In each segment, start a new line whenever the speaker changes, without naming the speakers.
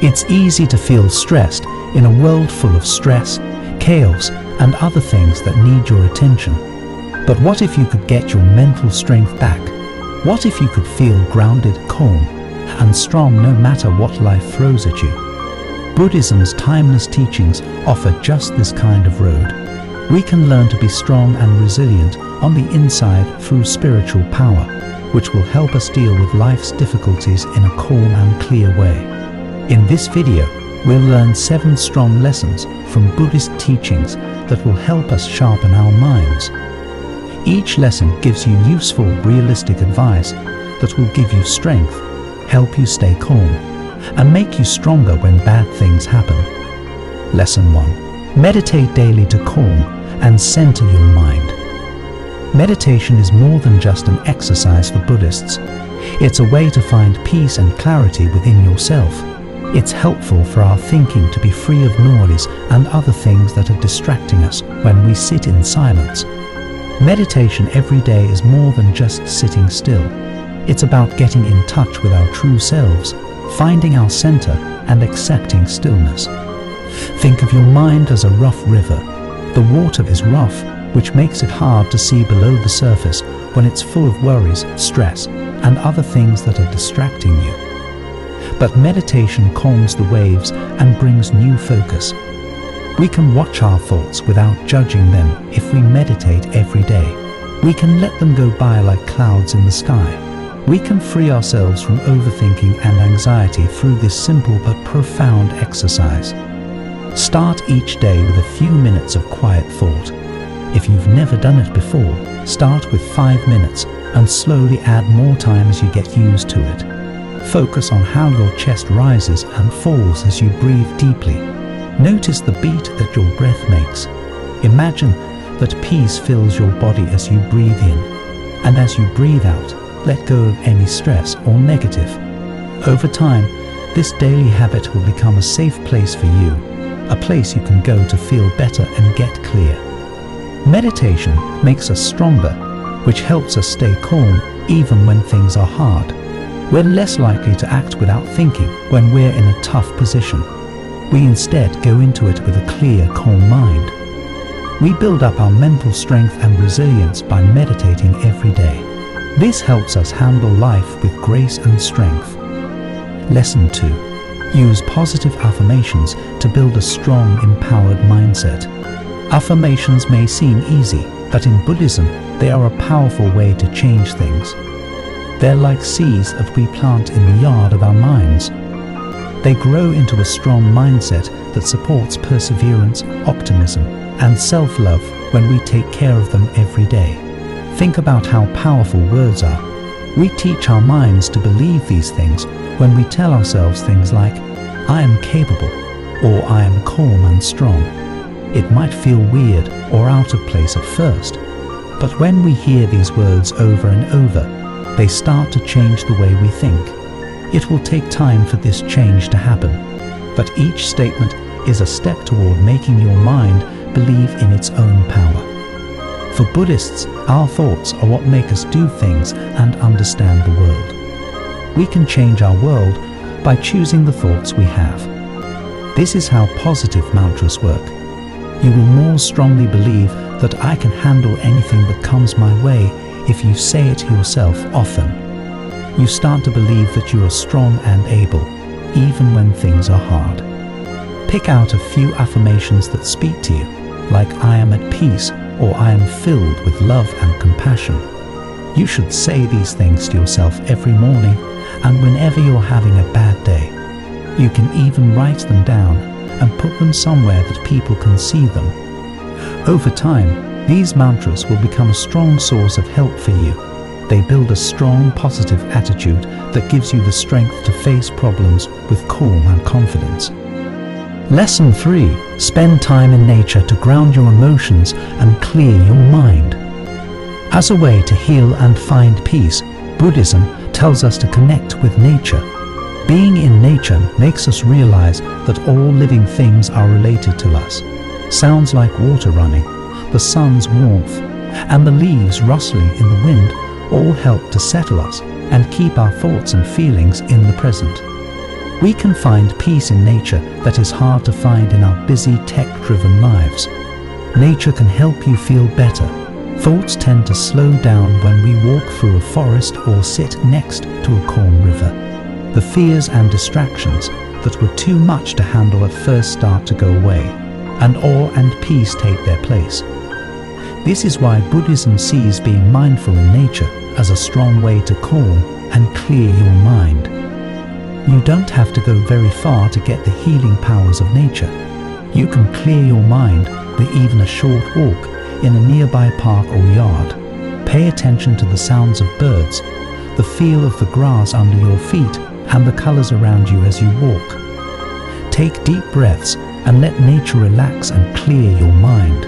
It's easy to feel stressed in a world full of stress, chaos, and other things that need your attention. But what if you could get your mental strength back? What if you could feel grounded, calm, and strong no matter what life throws at you? Buddhism's timeless teachings offer just this kind of road. We can learn to be strong and resilient on the inside through spiritual power, which will help us deal with life's difficulties in a calm and clear way. In this video, we'll learn 7 strong lessons from Buddhist teachings that will help us sharpen our minds. Each lesson gives you useful, realistic advice that will give you strength, help you stay calm, and make you stronger when bad things happen. Lesson 1. Meditate daily to calm and center your mind. Meditation is more than just an exercise for Buddhists. It's a way to find peace and clarity within yourself. It's helpful for our thinking to be free of noise and other things that are distracting us when we sit in silence. Meditation every day is more than just sitting still. It's about getting in touch with our true selves, finding our center, and accepting stillness. Think of your mind as a rough river. The water is rough, which makes it hard to see below the surface when it's full of worries, stress, and other things that are distracting you. But meditation calms the waves and brings new focus. We can watch our thoughts without judging them if we meditate every day. We can let them go by like clouds in the sky. We can free ourselves from overthinking and anxiety through this simple but profound exercise. Start each day with a few minutes of quiet thought. If you've never done it before, start with 5 minutes and slowly add more time as you get used to it. Focus on how your chest rises and falls as you breathe deeply. Notice the beat that your breath makes. Imagine that peace fills your body as you breathe in, and as you breathe out, let go of any stress or negative. Over time, this daily habit will become a safe place for you, a place you can go to feel better and get clear. Meditation makes us stronger, which helps us stay calm even when things are hard. We're less likely to act without thinking when we're in a tough position. We instead go into it with a clear, calm mind. We build up our mental strength and resilience by meditating every day. This helps us handle life with grace and strength. Lesson 2. Use positive affirmations to build a strong, empowered mindset. Affirmations may seem easy, but in Buddhism, they are a powerful way to change things. They're like seeds that we plant in the yard of our minds. They grow into a strong mindset that supports perseverance, optimism, and self-love when we take care of them every day. Think about how powerful words are. We teach our minds to believe these things when we tell ourselves things like, "I am capable," or "I am calm and strong." It might feel weird or out of place at first, but when we hear these words over and over, they start to change the way we think. It will take time for this change to happen, but each statement is a step toward making your mind believe in its own power. For Buddhists, our thoughts are what make us do things and understand the world. We can change our world by choosing the thoughts we have. This is how positive mantras work. You will more strongly believe that I can handle anything that comes my way if you say it yourself often. You start to believe that you are strong and able, even when things are hard. Pick out a few affirmations that speak to you, like "I am at peace" or "I am filled with love and compassion." You should say these things to yourself every morning and whenever you're having a bad day. You can even write them down and put them somewhere that people can see them. Over time, these mantras will become a strong source of help for you. They build a strong, positive attitude that gives you the strength to face problems with calm and confidence. Lesson 3. Spend time in nature to ground your emotions and clear your mind. As a way to heal and find peace, Buddhism tells us to connect with nature. Being in nature makes us realize that all living things are related to us. Sounds like water running, the sun's warmth, and the leaves rustling in the wind all help to settle us and keep our thoughts and feelings in the present. We can find peace in nature that is hard to find in our busy, tech-driven lives. Nature can help you feel better. Thoughts tend to slow down when we walk through a forest or sit next to a calm river. The fears and distractions that were too much to handle at first start to go away, and awe and peace take their place. This is why Buddhism sees being mindful in nature as a strong way to calm and clear your mind. You don't have to go very far to get the healing powers of nature. You can clear your mind with even a short walk in a nearby park or yard. Pay attention to the sounds of birds, the feel of the grass under your feet, and the colors around you as you walk. Take deep breaths and let nature relax and clear your mind.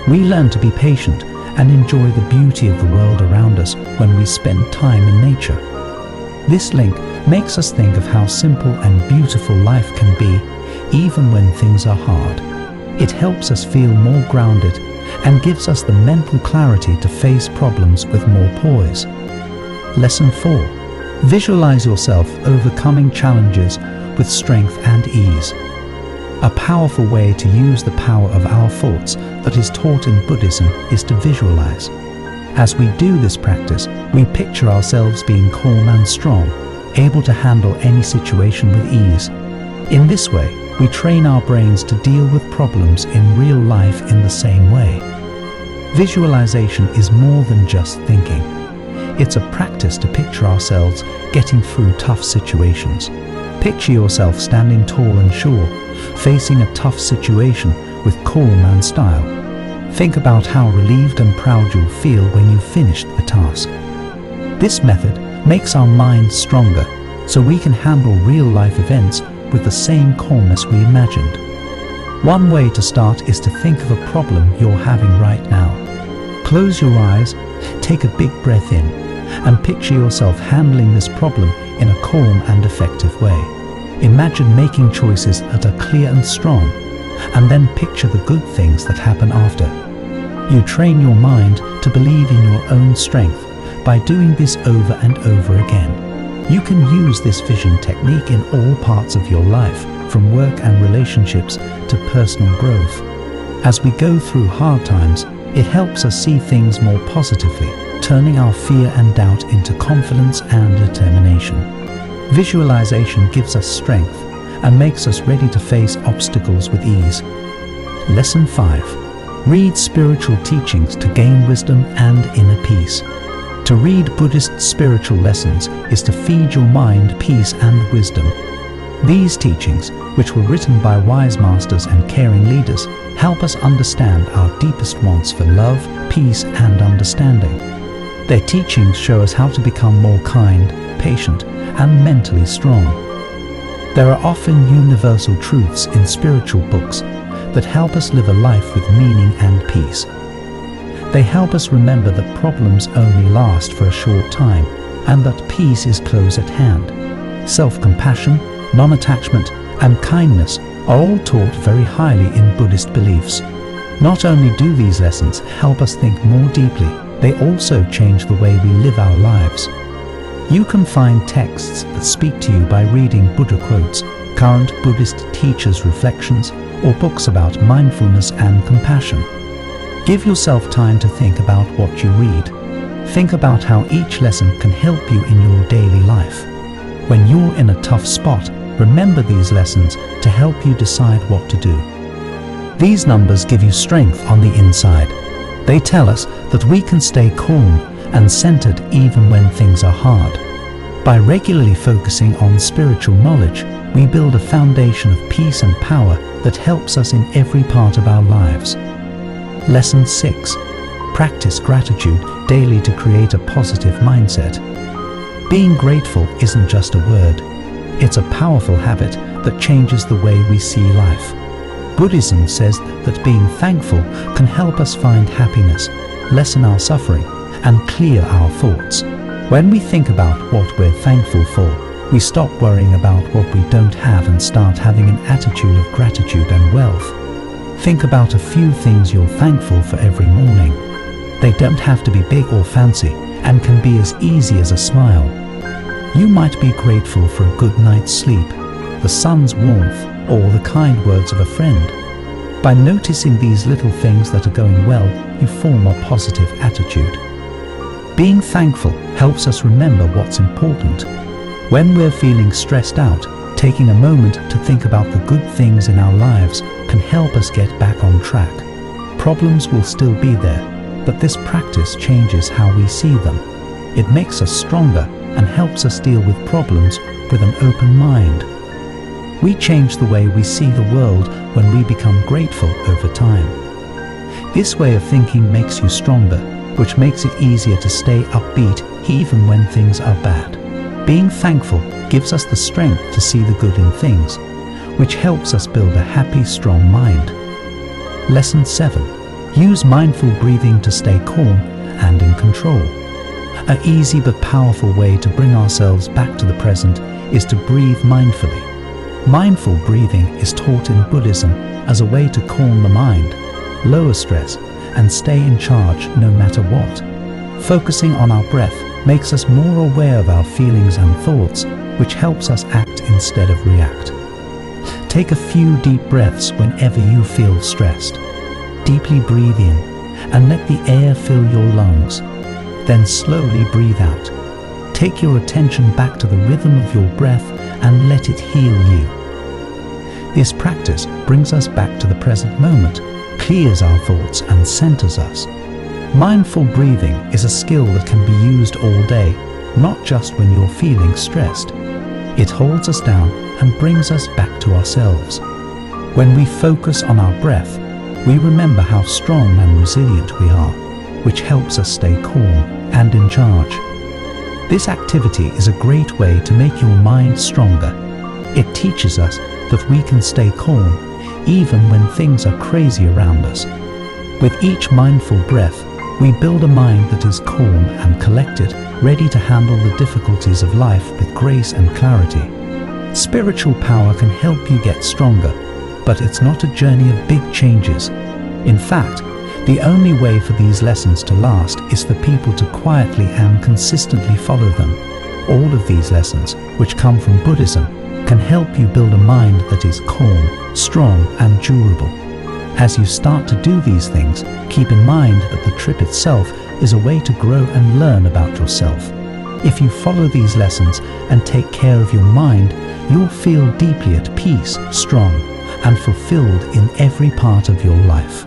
We learn to be patient and enjoy the beauty of the world around us when we spend time in nature. This link makes us think of how simple and beautiful life can be, even when things are hard. It helps us feel more grounded and gives us the mental clarity to face problems with more poise. Lesson 4. Visualize yourself overcoming challenges with strength and ease. A powerful way to use the power of our thoughts that is taught in Buddhism is to visualize. As we do this practice, we picture ourselves being calm and strong, able to handle any situation with ease. In this way, we train our brains to deal with problems in real life in the same way. Visualization is more than just thinking. It's a practice to picture ourselves getting through tough situations. Picture yourself standing tall and sure, facing a tough situation with calm and style. Think about how relieved and proud you'll feel when you've finished the task. This method makes our minds stronger, so we can handle real-life events with the same calmness we imagined. One way to start is to think of a problem you're having right now. Close your eyes, take a big breath in, and picture yourself handling this problem in a calm and effective way. Imagine making choices that are clear and strong, and then picture the good things that happen after. You train your mind to believe in your own strength by doing this over and over again. You can use this vision technique in all parts of your life, from work and relationships to personal growth. As we go through hard times, it helps us see things more positively, turning our fear and doubt into confidence and determination. Visualization gives us strength and makes us ready to face obstacles with ease. Lesson 5. Read spiritual teachings to gain wisdom and inner peace. To read Buddhist spiritual lessons is to feed your mind peace and wisdom. These teachings, which were written by wise masters and caring leaders, help us understand our deepest wants for love, peace, and understanding. Their teachings show us how to become more kind, patient, and mentally strong. There are often universal truths in spiritual books that help us live a life with meaning and peace. They help us remember that problems only last for a short time and that peace is close at hand. Self-compassion, non-attachment, and kindness are all taught very highly in Buddhist beliefs. Not only do these lessons help us think more deeply, they also change the way we live our lives. You can find texts that speak to you by reading Buddha quotes, current Buddhist teachers' reflections, or books about mindfulness and compassion. Give yourself time to think about what you read. Think about how each lesson can help you in your daily life. When you're in a tough spot, remember these lessons to help you decide what to do. These numbers give you strength on the inside. They tell us that we can stay calm and centered even when things are hard. By regularly focusing on spiritual knowledge, we build a foundation of peace and power that helps us in every part of our lives. Lesson 6. Practice gratitude daily to create a positive mindset. Being grateful isn't just a word. It's a powerful habit that changes the way we see life. Buddhism says that being thankful can help us find happiness, lessen our suffering, and clear our thoughts. When we think about what we're thankful for, we stop worrying about what we don't have and start having an attitude of gratitude and wealth. Think about a few things you're thankful for every morning. They don't have to be big or fancy and can be as easy as a smile. You might be grateful for a good night's sleep, the sun's warmth, or the kind words of a friend. By noticing these little things that are going well, you form a positive attitude. Being thankful helps us remember what's important. When we're feeling stressed out, taking a moment to think about the good things in our lives can help us get back on track. Problems will still be there, but this practice changes how we see them. It makes us stronger and helps us deal with problems with an open mind. We change the way we see the world when we become grateful over time. This way of thinking makes you stronger, which makes it easier to stay upbeat even when things are bad. Being thankful gives us the strength to see the good in things, which helps us build a happy, strong mind. Lesson 7. Use mindful breathing to stay calm and in control. An easy but powerful way to bring ourselves back to the present is to breathe mindfully. Mindful breathing is taught in Buddhism as a way to calm the mind, lower stress, and stay in charge no matter what. Focusing on our breath makes us more aware of our feelings and thoughts, which helps us act instead of react. Take a few deep breaths whenever you feel stressed. Deeply breathe in and let the air fill your lungs. Then slowly breathe out. Take your attention back to the rhythm of your breath and let it heal you. This practice brings us back to the present moment, clears our thoughts and centers us. Mindful breathing is a skill that can be used all day, not just when you're feeling stressed. It holds us down and brings us back to ourselves. When we focus on our breath, we remember how strong and resilient we are, which helps us stay calm and in charge. This activity is a great way to make your mind stronger. It teaches us that we can stay calm even when things are crazy around us. With each mindful breath, we build a mind that is calm and collected, ready to handle the difficulties of life with grace and clarity. Spiritual power can help you get stronger, but it's not a journey of big changes. In fact, the only way for these lessons to last is for people to quietly and consistently follow them. All of these lessons, which come from Buddhism, can help you build a mind that is calm, strong, and durable. As you start to do these things, keep in mind that the trip itself is a way to grow and learn about yourself. If you follow these lessons and take care of your mind, you'll feel deeply at peace, strong, and fulfilled in every part of your life.